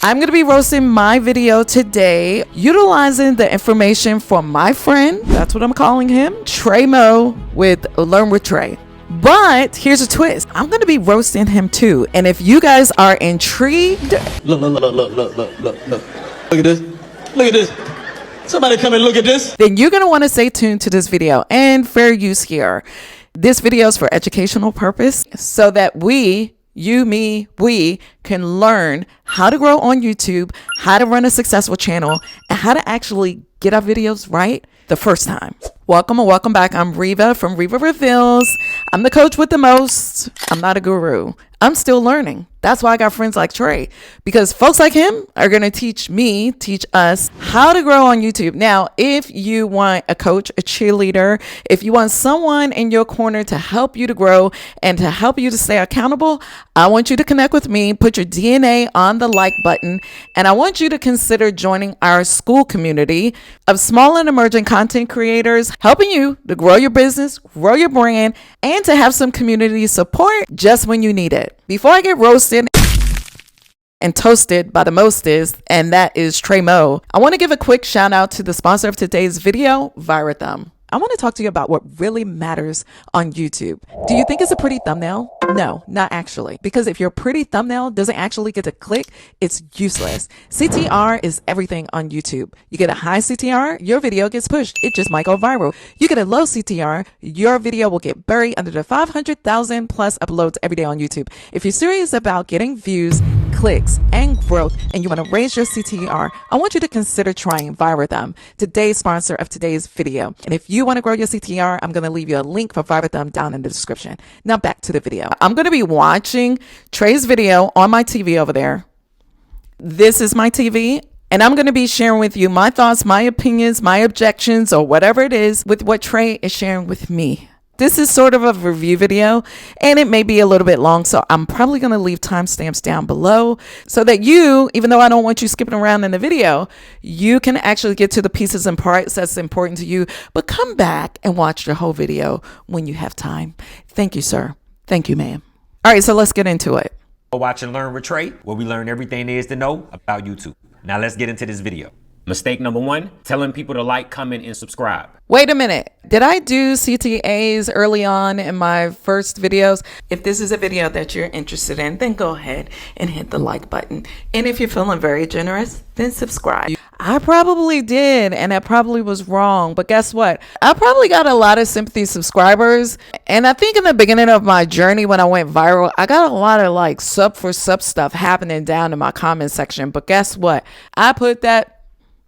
I'm going to be roasting my video today, utilizing the information from my friend, that's what I'm calling him, Trey Mo with Learn with Trey. But here's a twist. I'm going to be roasting him too. And if you guys are intrigued, look at this. Look at this. Somebody come and look at this. Then you're going to want to stay tuned to this video, and fair use here. This video is for educational purpose so that we can learn how to grow on YouTube, how to run a successful channel, and how to actually get our videos right the first time. Welcome and welcome back. I'm Reva from Reva Reveals. I'm the coach with the most. I'm not a guru. I'm still learning. That's why I got friends like Trey, because folks like him are going to teach us how to grow on YouTube. Now, if you want a coach, a cheerleader, if you want someone in your corner to help you to grow and to help you to stay accountable, I want you to connect with me, put your DNA on the like button, and I want you to consider joining our school community of small and emerging content creators, helping you to grow your business, grow your brand, and to have some community support just when you need it. Before I get roasted and toasted by the mostest, and that is Trey Mo, I want to give a quick shout out to the sponsor of today's video, ViraThumb. I want to talk to you about what really matters on YouTube. Do you think it's a pretty thumbnail? No, not actually. Because if your pretty thumbnail doesn't actually get a click, it's useless. CTR is everything on YouTube. You get a high CTR, your video gets pushed. It just might go viral. You get a low CTR, your video will get buried under the 500,000 plus uploads every day on YouTube. If you're serious about getting views, clicks, and growth, and you want to raise your CTR, I want you to consider trying ViraThumb, today's sponsor of today's video. And if you want to grow your CTR, I'm going to leave you a link for ViraThumb down in the description. Now back to the video. I'm going to be watching Trey's video on my TV over there. This is my TV, and I'm going to be sharing with you my thoughts, my opinions, my objections, or whatever it is with what Trey is sharing with me. This is sort of a review video, and it may be a little bit long, so I'm probably going to leave timestamps down below so that you, even though I don't want you skipping around in the video, you can actually get to the pieces and parts that's important to you, but come back and watch the whole video when you have time. Thank you, sir. Thank you, ma'am. All right, so let's get into it. Watch and Learn with Trey, where we learn everything there is to know about YouTube. Now let's get into this video. Mistake number 1, telling people to like, comment, and subscribe. Wait a minute. Did I do CTAs early on in my first videos? If this is a video that you're interested in, then go ahead and hit the like button. And if you're feeling very generous, then subscribe. I probably did, and that probably was wrong. But guess what? I probably got a lot of sympathy subscribers. And I think in the beginning of my journey when I went viral, I got a lot of like sub for sub stuff happening down in my comment section. But guess what? I put that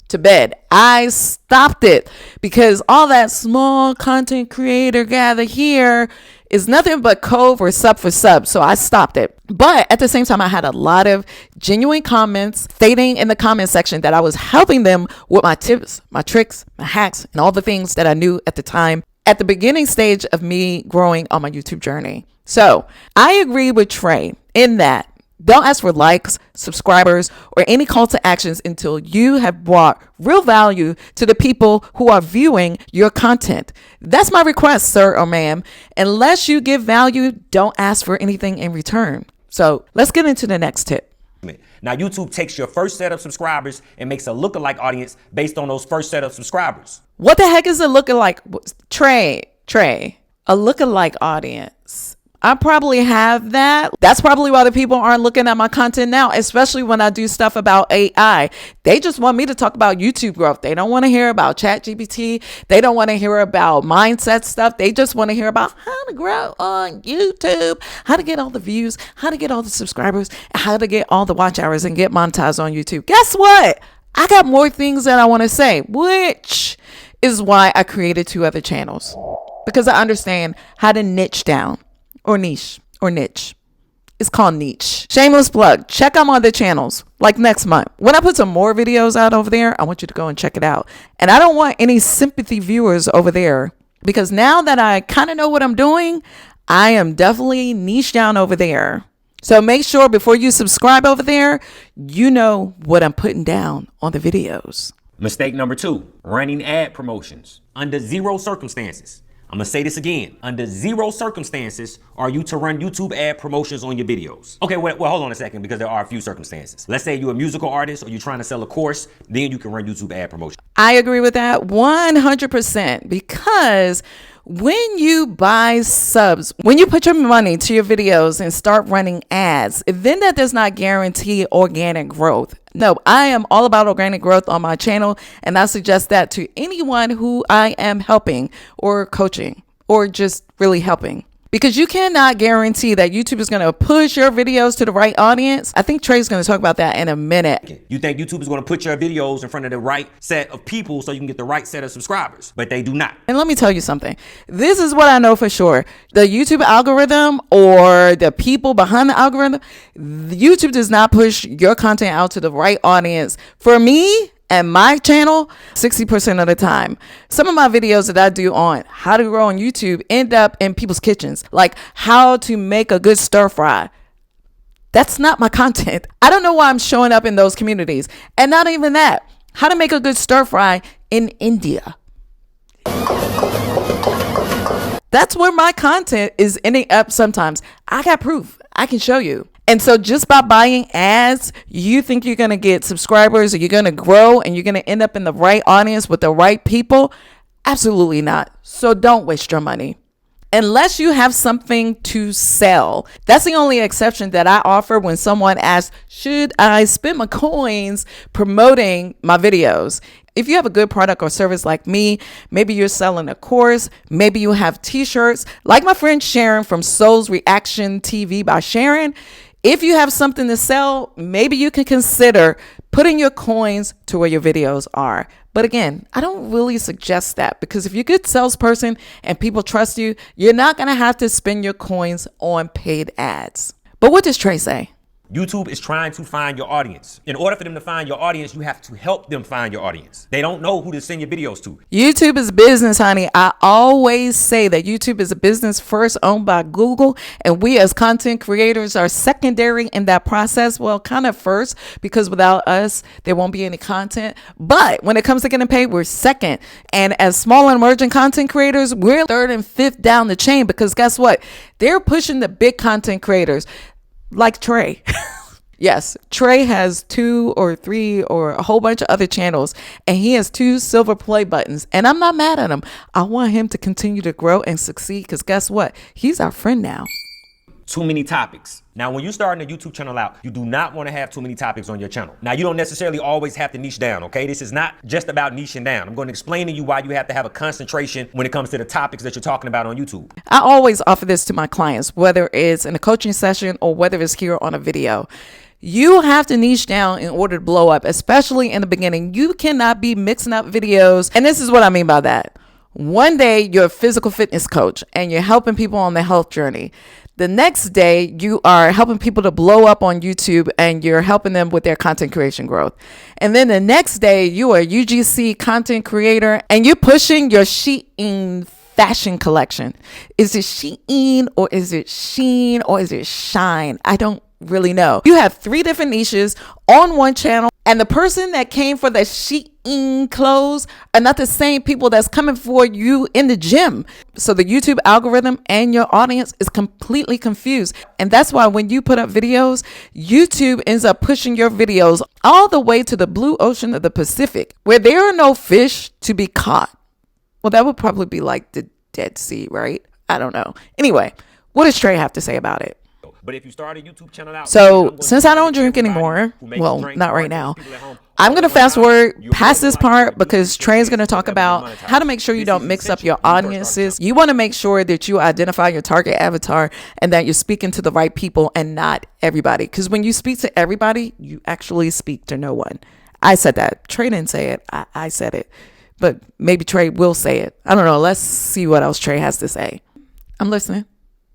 to bed. I stopped it because all that small content creator gather here is nothing but code or sub for sub. So I stopped it. But at the same time, I had a lot of genuine comments stating in the comment section that I was helping them with my tips, my tricks, my hacks, and all the things that I knew at the time at the beginning stage of me growing on my YouTube journey. So I agree with Trey in that don't ask for likes, subscribers, or any call to actions until you have brought real value to the people who are viewing your content. That's my request, sir or ma'am. Unless you give value, don't ask for anything in return. So let's get into the next tip. Now, YouTube takes your first set of subscribers and makes a lookalike audience based on those first set of subscribers. What the heck is a lookalike? Trey, a lookalike audience. I probably have that. That's probably why the people aren't looking at my content now, especially when I do stuff about AI. They just want me to talk about YouTube growth. They don't want to hear about ChatGPT. They don't want to hear about mindset stuff. They just want to hear about how to grow on YouTube, how to get all the views, how to get all the subscribers, how to get all the watch hours and get monetized on YouTube. Guess what? I got more things that I want to say, which is why I created 2 other channels, because I understand how to niche down. Or niche. It's called niche. Shameless plug. Check out my other channels like next month. When I put some more videos out over there, I want you to go and check it out. And I don't want any sympathy viewers over there because now that I kind of know what I'm doing, I am definitely niche down over there. So make sure before you subscribe over there, you know what I'm putting down on the videos. Mistake number 2, running ad promotions. Under zero circumstances I'm gonna say this again. Under zero circumstances are you to run YouTube ad promotions on your videos. Okay, well, hold on a second, because there are a few circumstances. Let's say you're a musical artist or you're trying to sell a course, then you can run YouTube ad promotion. I agree with that 100%, because when you buy subs, when you put your money to your videos and start running ads, then that does not guarantee organic growth. No, I am all about organic growth on my channel, and I suggest that to anyone who I am helping or coaching or just really helping. Because you cannot guarantee that YouTube is going to push your videos to the right audience. I think Trey's going to talk about that in a minute. You think YouTube is going to put your videos in front of the right set of people so you can get the right set of subscribers, but they do not. And let me tell you something. This is what I know for sure. The YouTube algorithm, or the people behind the algorithm, YouTube does not push your content out to the right audience. For me, and my channel, 60% of the time. Some of my videos that I do on how to grow on YouTube end up in people's kitchens, like how to make a good stir fry. That's not my content. I don't know why I'm showing up in those communities. And not even that, how to make a good stir fry in India. That's where my content is ending up sometimes. I got proof. I can show you. And so just by buying ads, you think you're going to get subscribers, or you're going to grow and you're going to end up in the right audience with the right people? Absolutely not. So don't waste your money. Unless you have something to sell. That's the only exception that I offer when someone asks, should I spend my coins promoting my videos? If you have a good product or service like me, maybe you're selling a course, maybe you have t-shirts, like my friend Sharon from Soul's Reaction TV by Sharon. If you have something to sell, maybe you can consider putting your coins to where your videos are. But again, I don't really suggest that, because if you're a good salesperson and people trust you, you're not going to have to spend your coins on paid ads. But what does Trey say? YouTube is trying to find your audience. In order for them to find your audience, you have to help them find your audience. They don't know who to send your videos to. YouTube is business, honey. I always say that YouTube is a business first owned by Google, and we as content creators are secondary in that process. Well, kind of first, because without us, there won't be any content. But when it comes to getting paid, we're second. And as small and emerging content creators, we're third and fifth down the chain, because guess what? They're pushing the big content creators. Like Trey. Yes, Trey has 2 or 3 or a whole bunch of other channels, and he has 2 silver play buttons, and I'm not mad at him. I want him to continue to grow and succeed, because guess what? He's our friend now. Too many topics. Now, when you're starting a YouTube channel out, you do not want to have too many topics on your channel. Now, you don't necessarily always have to niche down, okay? This is not just about niching down. I'm going to explain to you why you have to have a concentration when it comes to the topics that you're talking about on YouTube. I always offer this to my clients, whether it's in a coaching session or whether it's here on a video. You have to niche down in order to blow up, especially in the beginning. You cannot be mixing up videos. And this is what I mean by that. One day, you're a physical fitness coach and you're helping people on their health journey. The next day, you are helping people to blow up on YouTube and you're helping them with their content creation growth. And then the next day, you are a UGC content creator and you're pushing your Shein fashion collection. Is it Shein, or is it Sheen, or is it Shine? I don't really know. You have 3 different niches on one channel, and the person that came for the Shein clothes are not the same people that's coming for you in the gym. So the YouTube algorithm and your audience is completely confused. And that's why when you put up videos, YouTube ends up pushing your videos all the way to the blue ocean of the Pacific, where there are no fish to be caught. Well, that would probably be like the Dead Sea, right? I don't know. Anyway, what does Trey have to say about it? But if you start a YouTube channel out, so since I don't drink anymore, well, not right now, I'm going to fast forward past this part, because Trey's going to talk about how to make sure you don't mix up your audiences. You want to make sure that you identify your target avatar and that you're speaking to the right people and not everybody. Because when you speak to everybody, you actually speak to no one. I said that. Trey didn't say it. I said it. But maybe Trey will say it. I don't know. Let's see what else Trey has to say. I'm listening.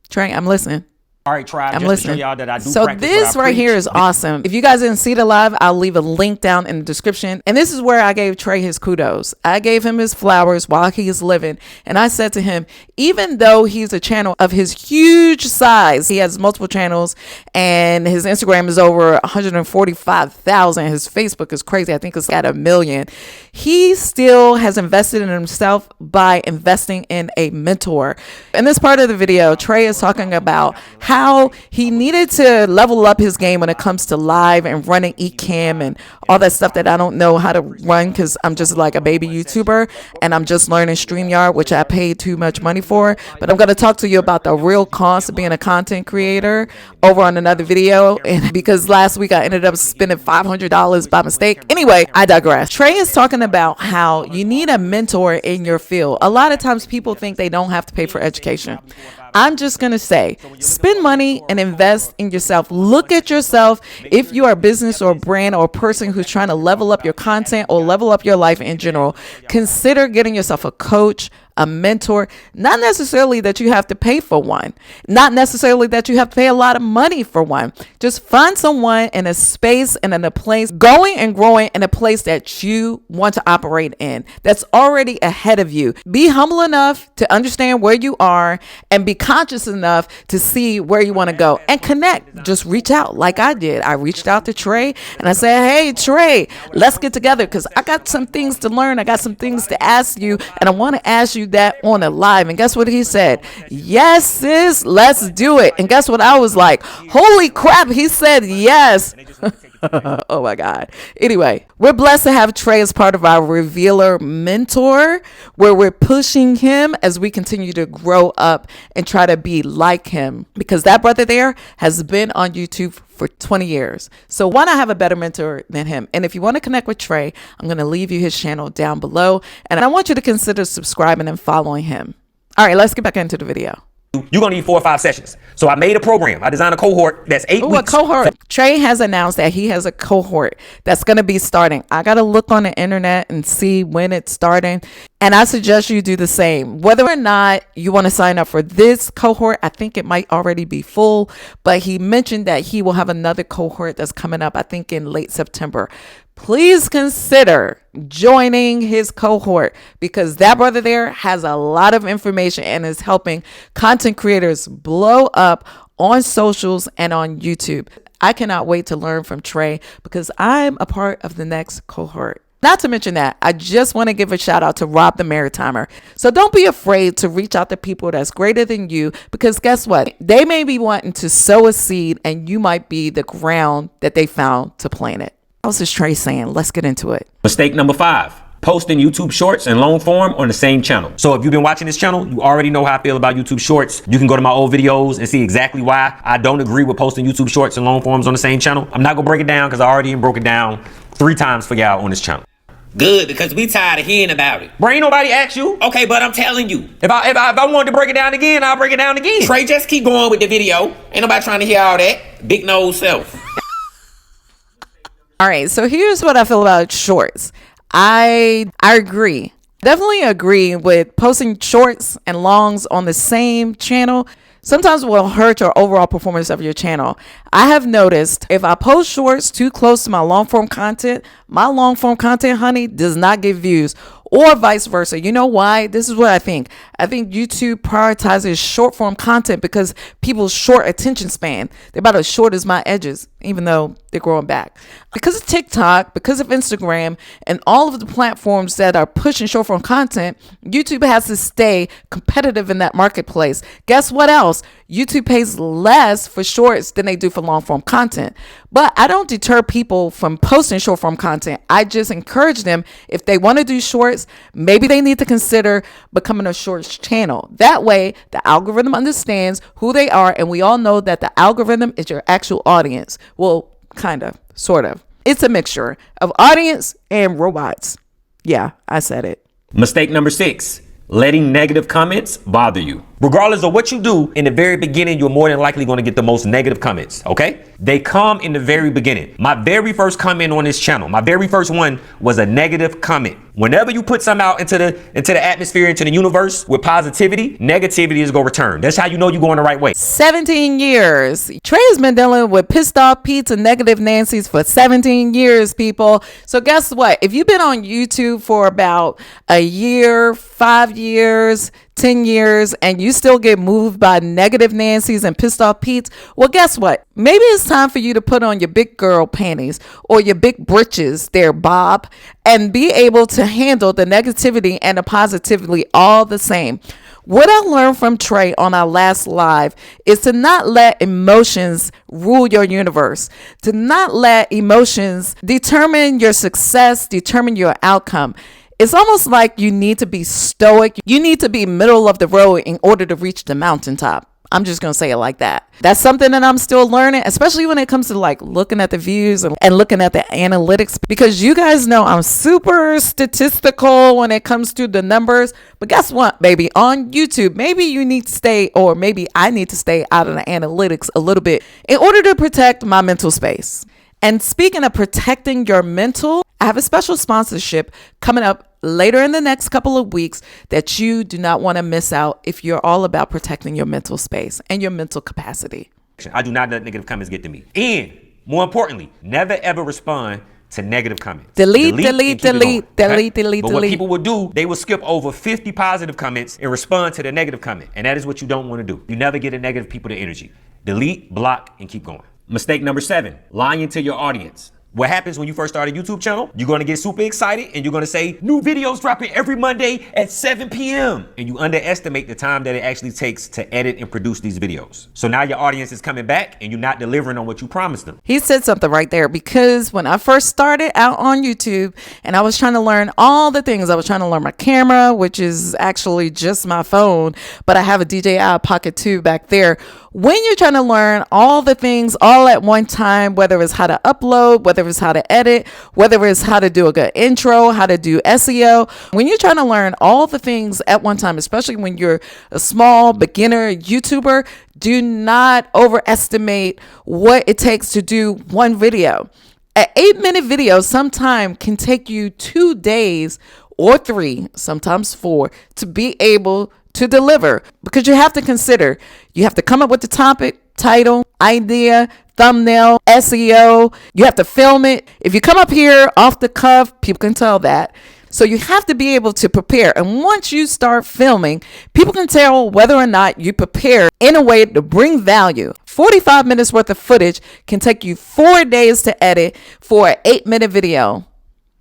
Trey, I'm listening. All right, Trey, I'm just listening. to show y'all that I do So practice this what I right here preach. is awesome. If you guys didn't see the live, I'll leave a link down in the description. And this is where I gave Trey his kudos. I gave him his flowers while he is living. And I said to him, even though he's a channel of his huge size, he has multiple channels and his Instagram is over 145,000. His Facebook is crazy. I think it's at 1 million. He still has invested in himself by investing in a mentor. In this part of the video, Trey is talking about how he needed to level up his game when it comes to live and running eCam and all that stuff that I don't know how to run because I'm just like a baby YouTuber and I'm just learning StreamYard, which I paid too much money for. But I'm going to talk to you about the real cost of being a content creator over on another video. And because last week I ended up spending $500 by mistake. Anyway, I digress. Trey is talking about how you need a mentor in your field. A lot of times people think they don't have to pay for education. I'm just going to say, spend money and invest in yourself. Look at yourself. If you are a business or a brand or a person who's trying to level up your content or level up your life in general, consider getting yourself a coach, a mentor. Not necessarily that you have to pay for one. Not necessarily that you have to pay a lot of money for one. Just find someone in a space and in a place, going and growing in a place that you want to operate in, that's already ahead of you. Be humble enough to understand where you are and be conscious enough to see where you want to go and connect. Just reach out like I did. I reached out to Trey and I said, hey, Trey, let's get together because I got some things to learn. I got some things to ask you and I want to ask you that on a live. And guess what he said? Yes, sis, let's do it. And guess what? I was like, holy crap, he said yes. Oh my God. Anyway, we're blessed to have Trey as part of our Revealer mentor, where we're pushing him as we continue to grow up and try to be like him, because that brother there has been on YouTube for 20 years. So why not have a better mentor than him? And if you want to connect with Trey, I'm going to leave you his channel down below. And I want you to consider subscribing and following him. All right, let's get back into the video. You're gonna need 4 or 5 sessions. So I made a program. I designed a cohort that's 8 weeks. A cohort. Trey has announced that he has a cohort that's going to be starting. I got to look on the internet and see when it's starting. And I suggest you do the same. Whether or not you want to sign up for this cohort, I think it might already be full. But he mentioned that he will have another cohort that's coming up, I think in late September. Please consider joining his cohort because that brother there has a lot of information and is helping content creators blow up on socials and on YouTube. I cannot wait to learn from Trey because I'm a part of the next cohort. Not to mention that, I just want to give a shout out to Rob the Maritimer. So don't be afraid to reach out to people that's greater than you because guess what? They may be wanting to sow a seed and you might be the ground that they found to plant it. What else is Trey saying? Let's get into it. Mistake number 5. Posting YouTube shorts in long form on the same channel. So if you've been watching this channel, you already know how I feel about YouTube shorts. You can go to my old videos and see exactly why I don't agree with posting YouTube shorts and long forms on the same channel. I'm not gonna break it down because I already broke it down 3 times for y'all on this channel. Good, because we tired of hearing about it. Bro, ain't nobody asked you. Okay, but I'm telling you. If I wanted to break it down again, I'll break it down again. Trey, just keep going with the video. Ain't nobody trying to hear all that. Big nose self. All right, so here's what I feel about shorts. I agree. Definitely agree with posting shorts and longs on the same channel. Sometimes it will hurt your overall performance of your channel. I have noticed if I post shorts too close to my long form content, honey, does not get views, or vice versa. You know why? This is what I think. I think YouTube prioritizes short form content because people's short attention span, they're about as short as my edges, even though they're growing back. Because of TikTok, because of Instagram, and all of the platforms that are pushing short form content, YouTube has to stay competitive in that marketplace. Guess what else? YouTube pays less for shorts than they do for long form content. But I don't deter people from posting short form content. I just encourage them, if they want to do shorts, maybe they need to consider becoming a shorts channel. That way, the algorithm understands who they are, and we all know that the algorithm is your actual audience. Well, kind of, sort of. It's a mixture of audience and robots. Yeah, I said it. Mistake number 6. Letting negative comments bother you. Regardless of what you do, in the very beginning, you're more than likely going to get the most negative comments, okay? They come in the very beginning. My very first comment on this channel, my very first one was a negative comment. Whenever you put something out into the atmosphere, into the universe with positivity, negativity is going to return. That's how you know you're going the right way. 17 years. Trey has been dealing with pissed off Pete's and negative Nancy's for 17 years, people. So guess what? If you've been on YouTube for about a year, 5 years, 10 years, and you still get moved by negative Nancy's and pissed off Pete's, well, guess what? Maybe it's time for you to put on your big girl panties or your big britches there, Bob, and be able to handle the negativity and the positivity all the same. What I learned from Trey on our last live is to not let emotions rule your universe, to not let emotions determine your success, determine your outcome. It's almost like you need to be stoic. You need to be middle of the road in order to reach the mountaintop. I'm just going to say it like that. That's something that I'm still learning, especially when it comes to like looking at the views and looking at the analytics, because you guys know I'm super statistical when it comes to the numbers. But guess what, baby? On YouTube, maybe you need to stay, or maybe I need to stay out of the analytics a little bit in order to protect my mental space. And speaking of protecting your mental, I have a special sponsorship coming up later in the next couple of weeks that you do not want to miss out if you're all about protecting your mental space and your mental capacity. I do not let negative comments get to me. And more importantly, never ever respond to negative comments. Delete. But what people will do, they will skip over 50 positive comments and respond to the negative comment. And that is what you don't want to do. You never get a negative people to energy. Delete, block, and keep going. Mistake number 7, lying to your audience. What happens when you first start a YouTube channel? You're going to get super excited and you're going to say, new videos dropping every Monday at 7 p.m. And you underestimate the time that it actually takes to edit and produce these videos. So now your audience is coming back and you're not delivering on what you promised them. He said something right there, because when I first started out on YouTube and I was trying to learn all the things, I was trying to learn my camera, which is actually just my phone, but I have a DJI Pocket 2 back there. When you're trying to learn all the things all at one time, whether it's how to upload, whether it's how to edit, whether it's how to do a good intro, how to do SEO, when you're trying to learn all the things at one time, especially when you're a small beginner YouTuber, do not overestimate what it takes to do one video. An 8-minute video sometimes can take you 2 days or 3, sometimes 4, to be able to deliver, because you have to consider, you have to come up with the topic, title, idea, thumbnail, SEO. You have to film it. If you come up here off the cuff, people can tell that. So you have to be able to prepare. And once you start filming, people can tell whether or not you prepare in a way to bring value. 45 minutes worth of footage can take you 4 days to edit for an 8-minute video.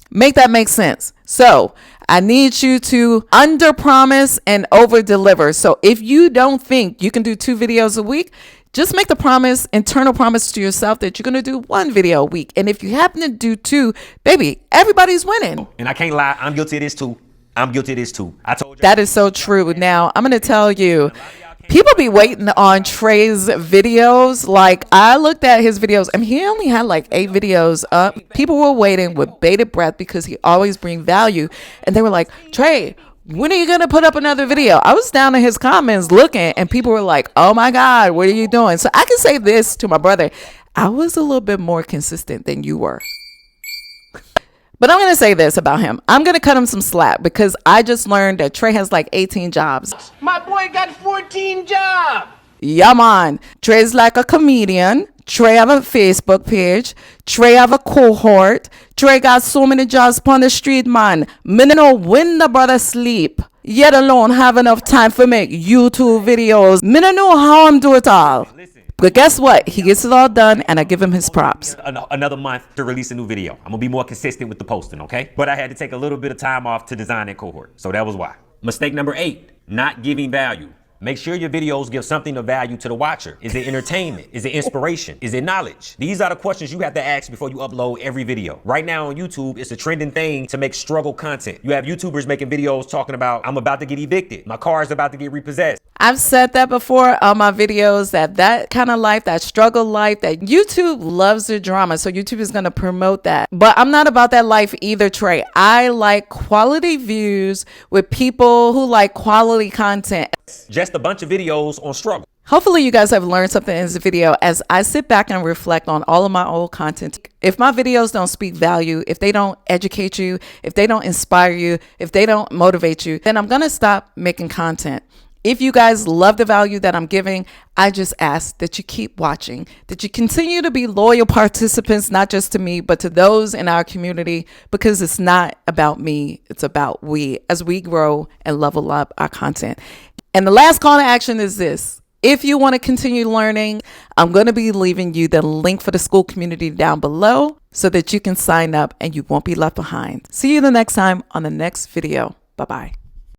Make that make sense. So I need you to under promise and over deliver. So if you don't think you can do 2 videos a week, just make the promise, internal promise to yourself that you're going to do 1 video a week. And if you happen to do 2, baby, everybody's winning. And I can't lie, I'm guilty of this too. I told you. That is so true. Now, I'm going to tell you, people be waiting on Trey's videos. Like, I looked at his videos and he only had like 8 videos up. People were waiting with bated breath because he always brings value. And they were like, Trey, when are you going to put up another video? I was down in his comments looking and people were like, oh my God, what are you doing? So I can say this to my brother. I was a little bit more consistent than you were. But I'm going to say this about him. I'm going to cut him some slack because I just learned that Trey has like 18 jobs. My boy got 14 jobs. Yeah, man. Trey's like a comedian. Trey have a Facebook page. Trey have a cohort. Trey got so many jobs on the street, man. Me no know when the brother sleep, yet alone have enough time for make YouTube videos. Me no know how I'm do it all. But guess what? He gets it all done, and I give him his props. Another month to release a new video. I'm gonna be more consistent with the posting, okay? But I had to take a little bit of time off to design that cohort, so that was why. Mistake number 8, not giving value. Make sure your videos give something of value to the watcher. Is it entertainment? Is it inspiration? Is it knowledge? These are the questions you have to ask before you upload every video. Right now on YouTube, it's a trending thing to make struggle content. You have YouTubers making videos talking about, I'm about to get evicted. My car is about to get repossessed. I've said that before on my videos, that kind of life, that struggle life, that YouTube loves the drama. So YouTube is going to promote that. But I'm not about that life either, Trey. I like quality views with people who like quality content. just a bunch of videos on struggle. Hopefully you guys have learned something in this video as I sit back and reflect on all of my old content. If my videos don't speak value, if they don't educate you, if they don't inspire you, if they don't motivate you, then I'm going to stop making content. If you guys love the value that I'm giving, I just ask that you keep watching, that you continue to be loyal participants, not just to me, but to those in our community, because it's not about me. It's about we as we grow and level up our content. And the last call to action is this. If you want to continue learning, I'm going to be leaving you the link for the school community down below so that you can sign up and you won't be left behind. See you the next time on the next video. Bye-bye.